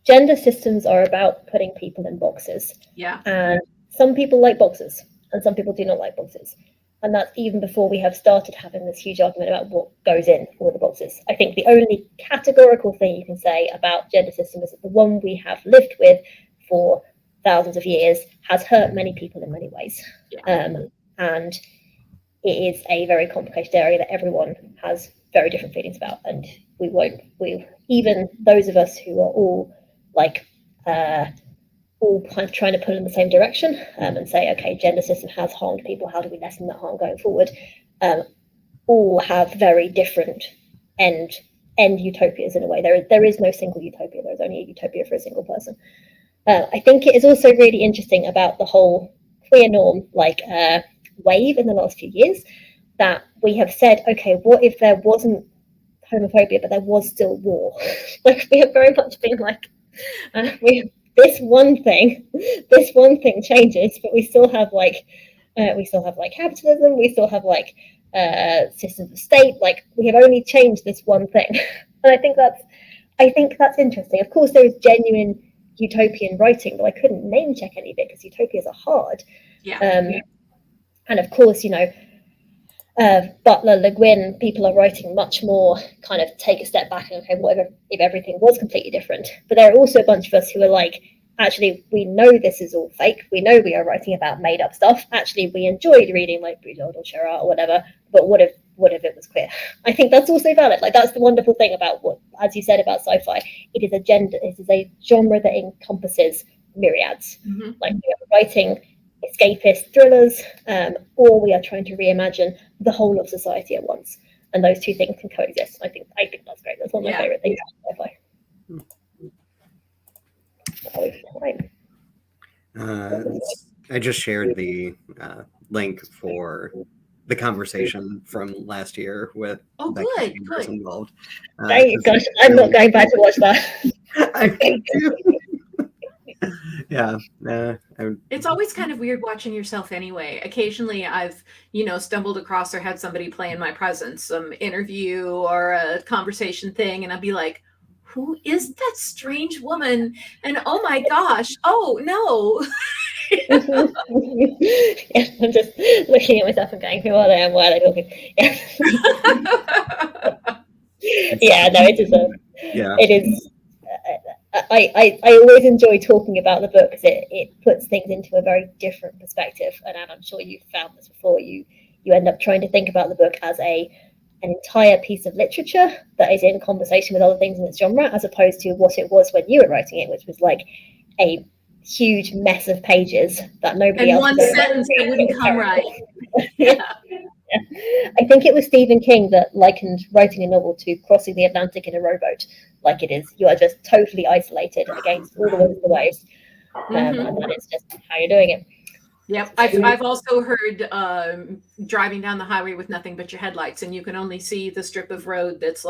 gender systems are about putting people in boxes. Yeah. And some people like boxes and some people do not like boxes. And that's even before we have started having this huge argument about what goes in all the boxes. I think the only categorical thing you can say about gender system is that the one we have lived with for thousands of years has hurt many people in many ways. And it is a very complicated area that everyone has very different feelings about. And even those of us who are all like, all kind of trying to pull in the same direction and say, okay, gender system has harmed people. How do we lessen that harm going forward? All have very different end utopias in a way. There is no single utopia. There's only a utopia for a single person. I think it is also really interesting about the whole queer norm wave in the last few years that we have said, okay, what if there wasn't homophobia, but there was still war? Like we have very much been like, this one thing changes, but we still have capitalism, we still have systems of state. Like we have only changed this one thing, and I think that's interesting. Of course, there is genuine utopian writing, but I couldn't name check any of it because utopias are hard. And of course, Butler, Le Guin, people are writing much more kind of take a step back and, okay, what if everything was completely different? But there are also a bunch of us who are like, actually, we know this is all fake. We know we are writing about made up stuff. Actually, we enjoyed reading like Boudelaire or Seurat or whatever, but what if it was queer? I think that's also valid. Like that's the wonderful thing about what, as you said about sci-fi, it is a genre that encompasses myriads. Like we are writing escapist thrillers, or we are trying to reimagine the whole of society at once, and those two things can coexist. I think that's great. That's one of my favorite things about sci-fi. I just shared the link for the conversation from last year with Becky Good. involved. Gosh, I'm not going back to watch that. I do. Yeah. It's always kind of weird watching yourself anyway. Occasionally I've, stumbled across or had somebody play in my presence, some interview or a conversation thing, and I'd be like, who is that strange woman? And oh my gosh, oh no. Yeah, I'm just looking at myself and going, who are they and why are they talking? Yeah, no, it is it is. I always enjoy talking about the book because it puts things into a very different perspective. And I'm sure you've found this before. You end up trying to think about the book as an entire piece of literature that is in conversation with other things in its genre, as opposed to what it was when you were writing it, which was like a huge mess of pages that nobody else. And one sentence that wouldn't come right. Yeah. I think it was Stephen King that likened writing a novel to crossing the Atlantic in a rowboat. Like it is, you are just totally isolated against all the winds and the waves, and that is just how you're doing it. Yep, I've also heard driving down the highway with nothing but your headlights, and you can only see the strip of road that's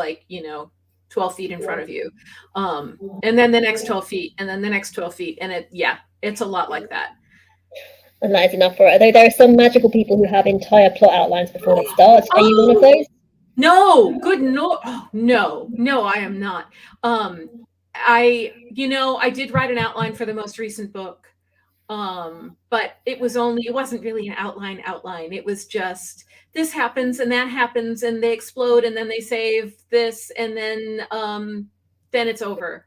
12 feet in front of you, and then the next 12 feet, and then the next 12 feet, and it's a lot like that. And that is enough for it. Although there are some magical people who have entire plot outlines before they start. Are you one of those? No, good no, I am not. I did write an outline for the most recent book, but it wasn't really an outline. It was just this happens and that happens and they explode and then they save this and then it's over.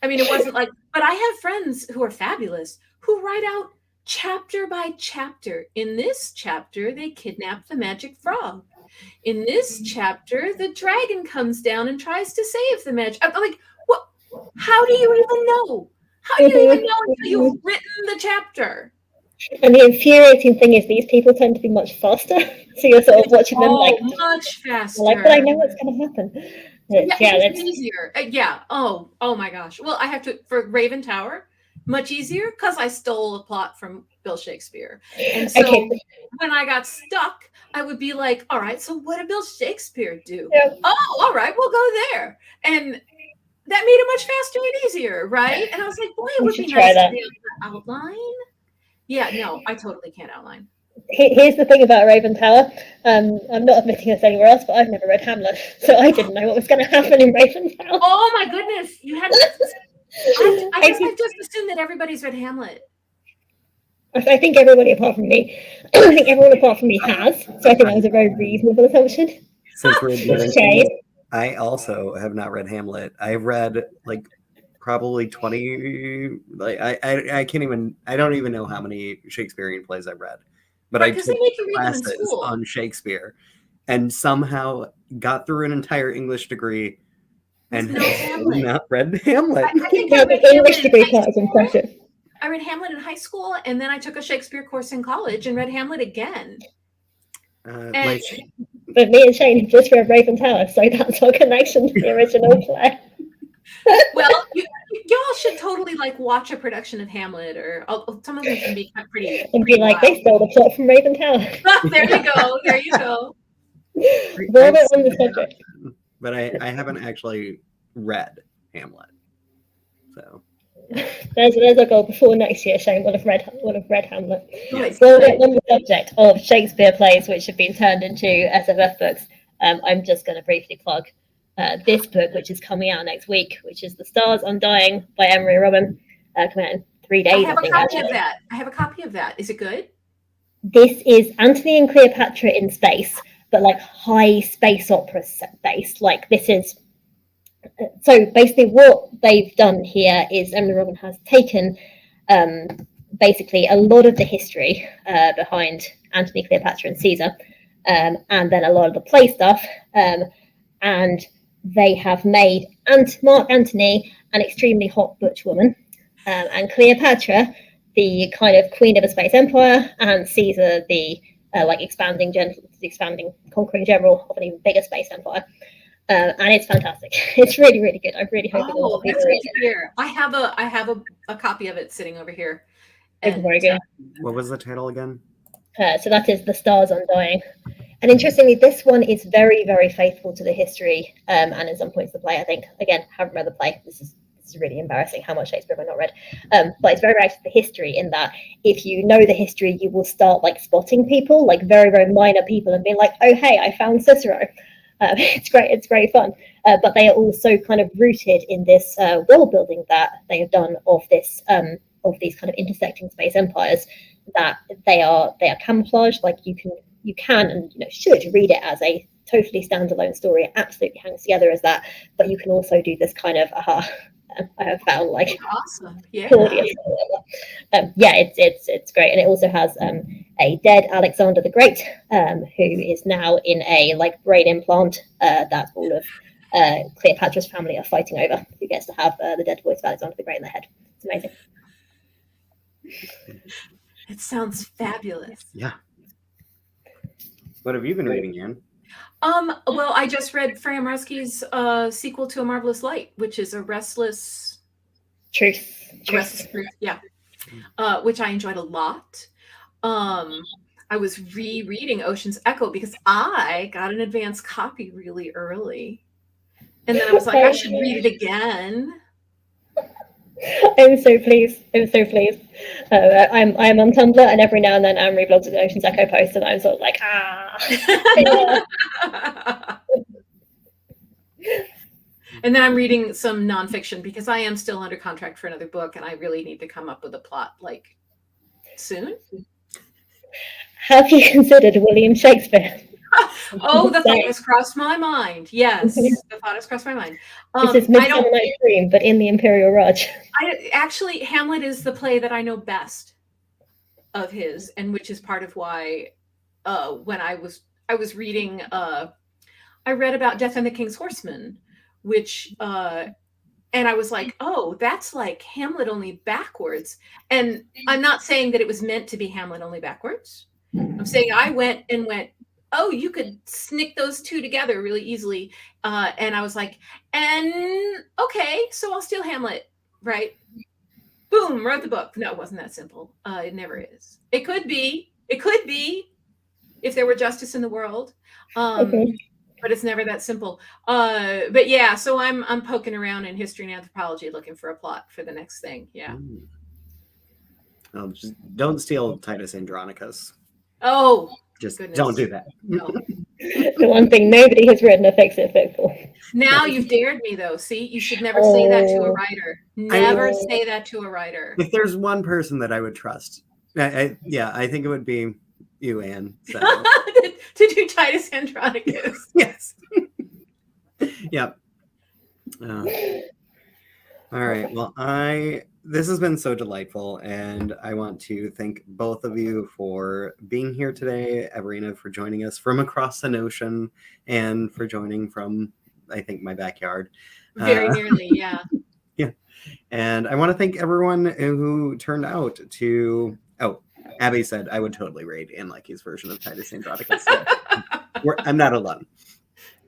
I mean, it wasn't like, but I have friends who are fabulous who write out chapter by chapter. In this chapter, they kidnap the magic frog. In this chapter, the dragon comes down and tries to save the magic. I'm like, what? How do you even know? How do you even know until you've written the chapter? And the infuriating thing is these people tend to be much faster. So you're sort of watching them much faster. Like, but I know what's going to happen. It's easier. Oh my gosh. Well, I have to, for Raven Tower, much easier because I stole a plot from Bill Shakespeare. And so when I got stuck, I would be like, all right, so what did Bill Shakespeare do? Yeah. Oh, all right, we'll go there. And that made it much faster and easier, right? And I was like, boy, it would be nice to be able to outline. Yeah, no, I totally can't outline. Here's the thing about Raven Tower. I'm not admitting this anywhere else, but I've never read Hamlet, so I didn't know what was going to happen in Raven Tower. Oh my goodness, you had I guess I just assumed that everybody's read Hamlet. I think everybody apart from me, I think everyone apart from me has. So I think that was a very reasonable assumption. Since we're doing Shame. this, I also have not read Hamlet. I've read like probably 20. Like I can't even. I don't even know how many Shakespearean plays I've read. But I Because took they make you read them in classes school. on Shakespeare, and somehow got through an entire English degree, and No Hamlet. not read Hamlet. I think Yeah, I read the English Hamlet in degree high part is school. impressive. I read Hamlet in high school, and then I took a Shakespeare course in college and read Hamlet again. Like, But me and Shane have just read Raven Tower, so that's our connection to the original play. Well, y'all should totally like watch a production of Hamlet, or some of them can be pretty. And be like, they stole the plot from Raven Tower. There you go. There you go. While we're on the subject, but I haven't actually read Hamlet, so there's a goal before next year. Shane will have read Hamlet. yes. Well, on the subject of Shakespeare plays which have been turned into SFF books, I'm just going to briefly plug this book, which is coming out next week, which is The Stars Undying by Emery Robin, coming out in 3 days. I have a copy actually. of that. I have a copy of that. Is it good? This is Antony and Cleopatra in space, but like high space opera space. Like this is. So basically, what they've done here is Emily Robin has taken basically a lot of the history behind Antony, Cleopatra, and Caesar, and then a lot of the play stuff, and they have made Mark Antony an extremely hot butch woman, and Cleopatra the kind of queen of a space empire, and Caesar the like expanding conquering general of an even bigger space empire. And it's fantastic. It's really, really good. I'm really hoping. Oh, that's great to hear. I have a copy of it sitting over here. It's very good. What was the title again? So that is The Stars Undying. And interestingly, this one is very, very faithful to the history, and in some points the play. I think again, haven't read the play. This is really embarrassing how much Shakespeare I've not read. But it's very right to the history in that if you know the history, you will start like spotting people, like very, very minor people, and being like, oh hey, I found Cicero. It's great. It's great fun. But they are also kind of rooted in this world building that they have done of this of these kind of intersecting space empires. That they are camouflaged. Like you can and should read it as a totally standalone story. It absolutely hangs together as that. But you can also do this kind of I have found like awesome. Yeah. It's great, and it also has a dead Alexander the Great, who is now in a like brain implant that all of Cleopatra's family are fighting over. Who gets to have the dead voice of Alexander the Great in their head? It's amazing. It sounds fabulous. Yeah. What have you been reading, Anne? Well, I just read Freya Marsky's sequel to A Marvelous Light, which is A Restless Truth. Yeah. Which I enjoyed a lot. I was rereading Ocean's Echo because I got an advance copy really early. And then I was like, I should read it again. I'm so pleased. I'm on Tumblr, and every now and then Anne reblogs an Ocean's Echo post, and I'm sort of like, And then I'm reading some nonfiction because I am still under contract for another book, and I really need to come up with a plot like soon. Have you considered William Shakespeare? Oh, the thought has crossed my mind. Yes, the thought has crossed my mind. This is Midsummer Night's Dream, but in the Imperial Raj. Actually, Hamlet is the play that I know best of his, and which is part of why when I was reading, I read about Death and the King's Horseman, which and I was like, oh, that's like Hamlet only backwards. And I'm not saying that it was meant to be Hamlet only backwards. I'm saying I went, oh, you could snick those two together really easily. And I was like, and okay, so I'll steal Hamlet, right? Boom, wrote the book. No, it wasn't that simple. It never is. It could be if there were justice in the world. But it's never that simple. But yeah, so I'm poking around in history and anthropology looking for a plot for the next thing. Yeah. Just don't steal Titus Andronicus. Oh Just Goodness. don't do that. No. The one thing nobody has written a fix-it book for. Now you've dared me, though. See, you should never say that to a Oh. Never Oh. say that to a writer. If there's one person that I would trust, I think it would be you, Anne. So. To do Titus Andronicus. Yes. Yep. All right. Well, this has been so delightful, and I want to thank both of you for being here today. Everina for joining us from across an ocean, and for joining from, I think, my backyard. Very nearly, yeah. Yeah. And I want to thank everyone who turned out to. Oh, Abby said I would totally raid Anne Leckie's version of Titus Andronicus. So I'm not alone.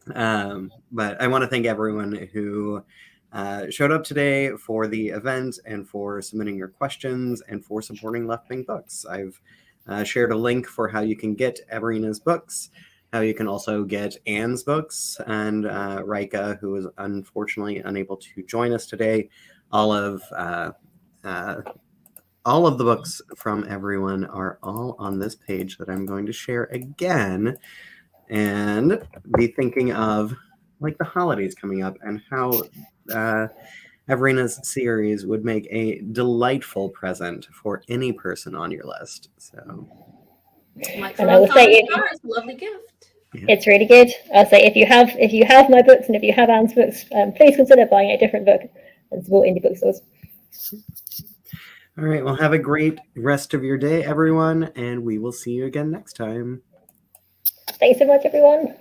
But I want to thank everyone who showed up today for the event and for submitting your questions and for supporting Left Wing Books. I've shared a link for how you can get Everina's books, how you can also get Anne's books, and Rika, who is unfortunately unable to join us today. All of the books from everyone are all on this page that I'm going to share again, and be thinking of like the holidays coming up and how Everina's series would make a delightful present for any person on your list. So, Like And I will say stars, lovely gift. it's really good. I'll say if you have my books and if you have Anne's books, please consider buying a different book and support indie bookstores. All right. Well, have a great rest of your day, everyone, and we will see you again next time. Thanks so much, everyone.